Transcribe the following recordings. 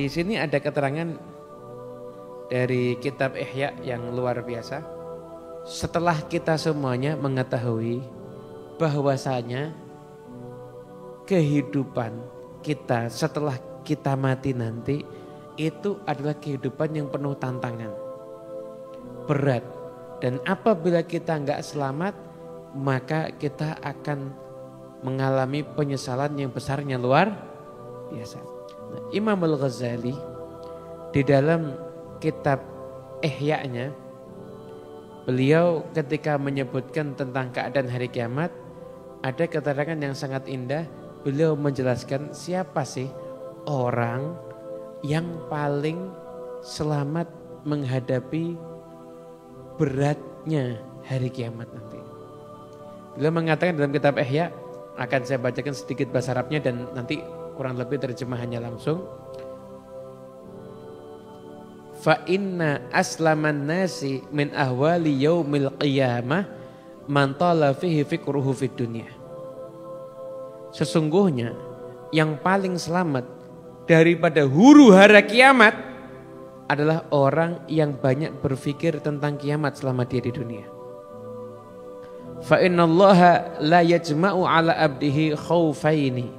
Di sini ada keterangan dari kitab Ihya yang luar biasa. Setelah kita semuanya mengetahui bahwasanya kehidupan kita setelah kita mati nanti itu adalah kehidupan yang penuh tantangan, berat. Dan apabila kita nggak selamat, maka kita akan mengalami penyesalan yang besarnya luar biasa. Nah, Imam Al-Ghazali di dalam kitab Ihya-nya, beliau ketika menyebutkan tentang keadaan hari kiamat, ada keterangan yang sangat indah. Beliau menjelaskan siapa sih orang yang paling selamat menghadapi beratnya hari kiamat nanti. Beliau mengatakan dalam kitab Ihya, akan saya bacakan sedikit bahasa Arabnya dan nanti kurang lebih terjemahannya langsung. Fa inna aslaman nasi min ahwali yaumil qiyamah man tala fihi fikruhu fid dunya. Sesungguhnya yang paling selamat daripada huru-hara kiamat adalah orang yang banyak berpikir tentang kiamat selama dia di dunia. Fa innallaha la yajma'u ala abdihi khaufaini.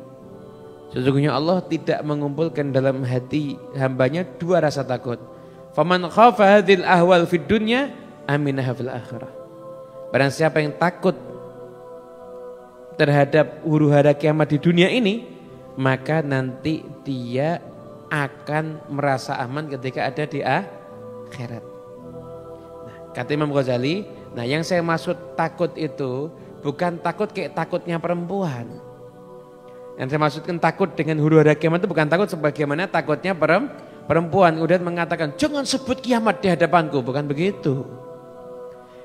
Sesungguhnya Allah tidak mengumpulkan dalam hati hambanya dua rasa takut. Faman khafa hadhil ahwal fid dunya aminaha fil akhirah. Barang siapa yang takut terhadap huru-hara kiamat di dunia ini, maka nanti dia akan merasa aman ketika ada di akhirat. Nah, kata Imam Ghazali, nah yang saya maksud takut itu bukan takut kayak takutnya perempuan. Yang saya maksudkan takut dengan huru-hara kiamat itu bukan takut sebagaimana takutnya perempuan. Kemudian mengatakan jangan sebut kiamat di hadapanku, bukan begitu.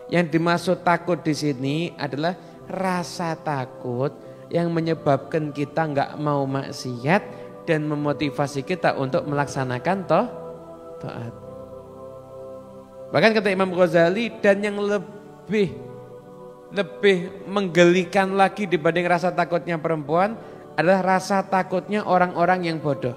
Yang dimaksud takut di sini adalah rasa takut yang menyebabkan kita nggak mau maksiat dan memotivasi kita untuk melaksanakan taat. Bahkan kata Imam Ghazali, dan yang lebih menggelikan lagi dibanding rasa takutnya perempuan adalah rasa takutnya orang-orang yang bodoh.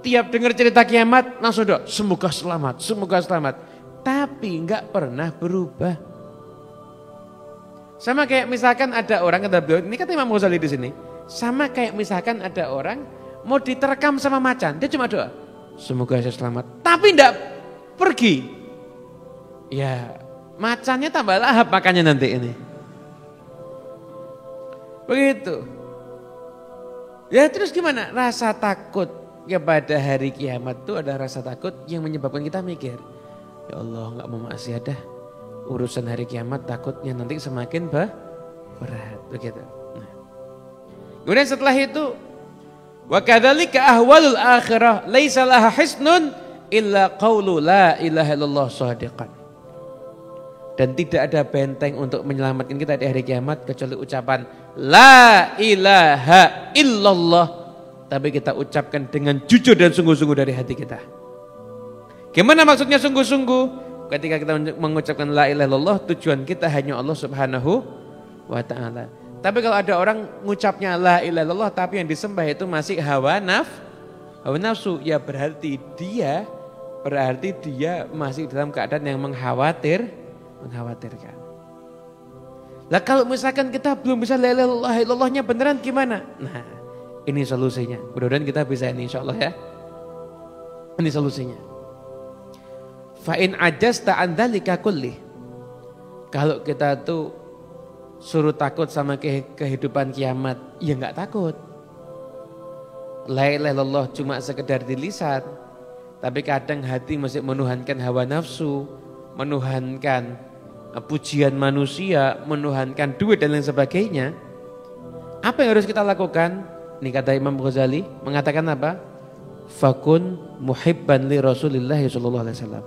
Tiap dengar cerita kiamat langsung doa, semoga selamat, semoga selamat. Tapi nggak pernah berubah. Sama kayak misalkan ada orang, kata beliau, ini kata Imam Ghazali di sini. Sama kayak misalkan ada orang mau diterkam sama macan, dia cuma doa, semoga saya selamat, tapi tidak pergi. Ya, macannya tambah lahap makanya nanti ini. Begitu. Ya terus gimana? Rasa takut kepada hari kiamat itu ada rasa takut yang menyebabkan kita mikir, ya Allah nggak mau maksiat dah. Urusan hari kiamat takutnya nanti semakin berat. Begitu. Kemudian setelah itu wa kadzalika ahwalul akhirah laisa laha hisnun illa qaulu la ilaha illallah shadiqan. Dan tidak ada benteng untuk menyelamatkan kita di hari kiamat kecuali ucapan la ilaha illallah, tapi kita ucapkan dengan jujur dan sungguh-sungguh dari hati kita. Gimana maksudnya sungguh-sungguh? Ketika kita mengucapkan la ilaha illallah, tujuan kita hanya Allah Subhanahu wa taala. Tapi kalau ada orang ngucapnya la ilaha illallah tapi yang disembah itu masih hawa nafsu, ya berarti dia masih dalam keadaan yang mengkhawatirkan. Lah kalau misalkan kita belum bisa la ilaha illallahnya beneran gimana? Nah, ini solusinya. Mudah-mudahan kita bisa ini insyaallah ya. Ini solusinya. Fa in ajasta an dzalika kulli. Kalau kita tuh suruh takut sama kehidupan kiamat, ya enggak takut. La ilaha illallah cuma sekedar di lisan, tapi kadang hati masih menuhankan hawa nafsu, menuhankan pujian manusia, menuhankan duit dan lain sebagainya. Apa yang harus kita lakukan? Ini kata Imam Ghazali mengatakan apa? Fakun muhibban li Rasulillah sallallahu alaihi wasallam.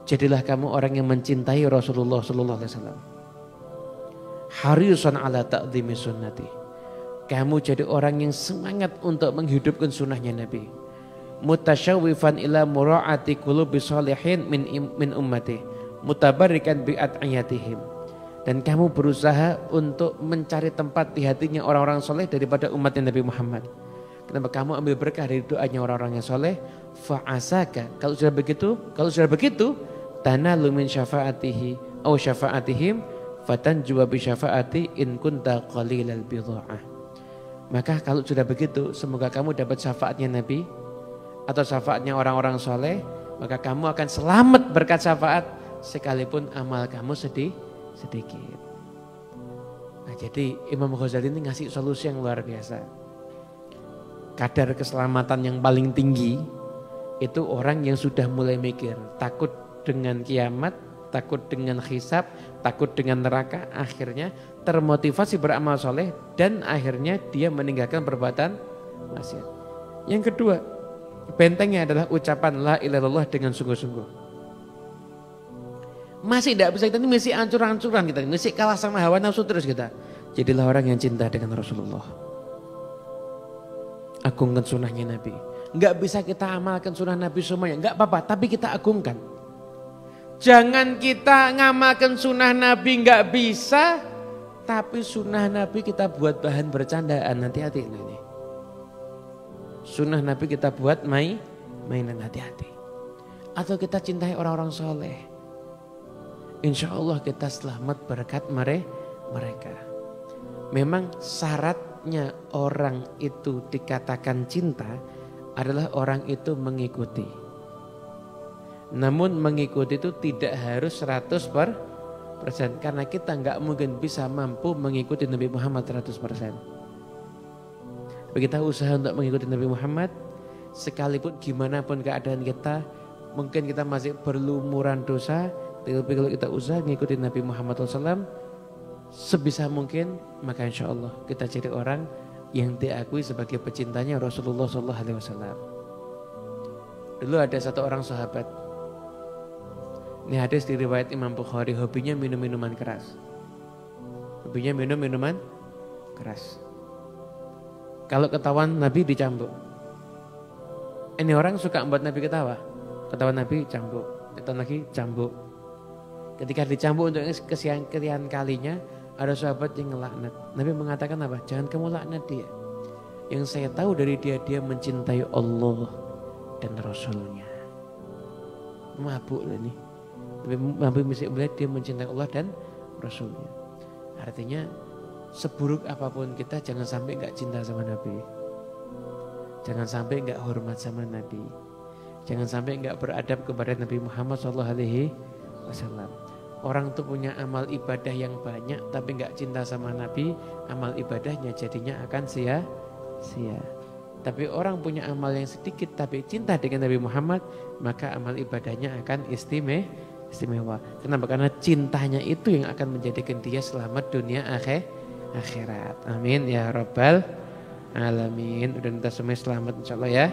Jadilah kamu orang yang mencintai Rasulullah sallallahu alaihi wasallam. Harisan ala ta'zimi sunnati. Kamu jadi orang yang semangat untuk menghidupkan sunnahnya Nabi. Mutasyawifan ila mura'ati qulubi shalihin min ummati. Mutabarikan bi'at'iyatihim. Dan kamu berusaha untuk mencari tempat di hatinya orang-orang soleh daripada umatnya Nabi Muhammad. Kenapa kamu ambil berkah dari doanya orang-orang yang soleh? Fa'asaka. Kalau sudah begitu, tanalu min syafa'atihi au syafa'atihim fatanjuwa bi syafaati in kunta qalilal bidha'ah. Maka kalau sudah begitu, semoga kamu dapat syafaatnya Nabi atau syafaatnya orang-orang soleh, maka kamu akan selamat berkat syafaat sekalipun amal kamu sedikit. Nah, jadi Imam Ghazali ini ngasih solusi yang luar biasa. Kadar keselamatan yang paling tinggi itu orang yang sudah mulai mikir, takut dengan kiamat, takut dengan hisab, takut dengan neraka, akhirnya termotivasi beramal soleh dan akhirnya dia meninggalkan perbuatan maksiat. Yang kedua, bentengnya adalah ucapan la ilaha illallah dengan sungguh-sungguh. Masih tidak bisa, kita ini masih ancur-ancuran, kita masih kalah sama hawa nafsu terus kita. Jadilah orang yang cinta dengan Rasulullah. Agungkan sunnahnya Nabi. Enggak bisa kita amalkan sunnah Nabi semuanya, enggak apa-apa, tapi kita agungkan. Jangan kita ngamalkan sunnah Nabi nggak bisa, tapi sunnah Nabi kita buat bahan bercandaan, hati-hati ini. Sunnah Nabi kita buat mainan, hati-hati. Atau kita cintai orang-orang soleh. Insya Allah kita selamat berkat mereka. Memang syaratnya orang itu dikatakan cinta adalah orang itu mengikuti. Namun mengikuti itu tidak harus 100%. Karena kita nggak mungkin bisa mampu mengikuti Nabi Muhammad 100%. Tapi kita usaha untuk mengikuti Nabi Muhammad. Sekalipun gimana pun keadaan kita. Mungkin kita masih berlumuran dosa. Tapi kalau kita usaha mengikuti Nabi Muhammad SAW. Sebisa mungkin. Maka insya Allah kita jadi orang yang diakui sebagai pecintanya Rasulullah SAW. Dulu ada satu orang sahabat. Ini hadis di riwayat Imam Bukhari, hobinya minum minuman keras. Hobinya minum minuman keras. Kalau ketahuan Nabi dicambuk. Ini orang suka membuat Nabi ketawa. Ketahuan Nabi cambuk, ketahuan lagi cambuk. Ketika dicambuk untuk kesekian kalinya, ada sahabat yang ngelaknat. Nabi mengatakan apa? Jangan kamu laknat dia. Yang saya tahu dari dia mencintai Allah dan Rasulnya. Mabuk loh ini. Tapi Nabi mesti melihat dia mencintai Allah dan Rasulnya. Artinya seburuk apapun kita jangan sampai gak cinta sama Nabi. Jangan sampai gak hormat sama Nabi. Jangan sampai gak beradab kepada Nabi Muhammad SAW. Orang tuh punya amal ibadah yang banyak tapi gak cinta sama Nabi, amal ibadahnya jadinya akan sia-sia. Tapi orang punya amal yang sedikit tapi cinta dengan Nabi Muhammad, maka amal ibadahnya akan istimewa. Kenapa? Karena cintanya itu yang akan menjadikan dia selamat dunia akhirat. Amin ya rabbal alamin. Udah kita semua selamat insya Allah ya.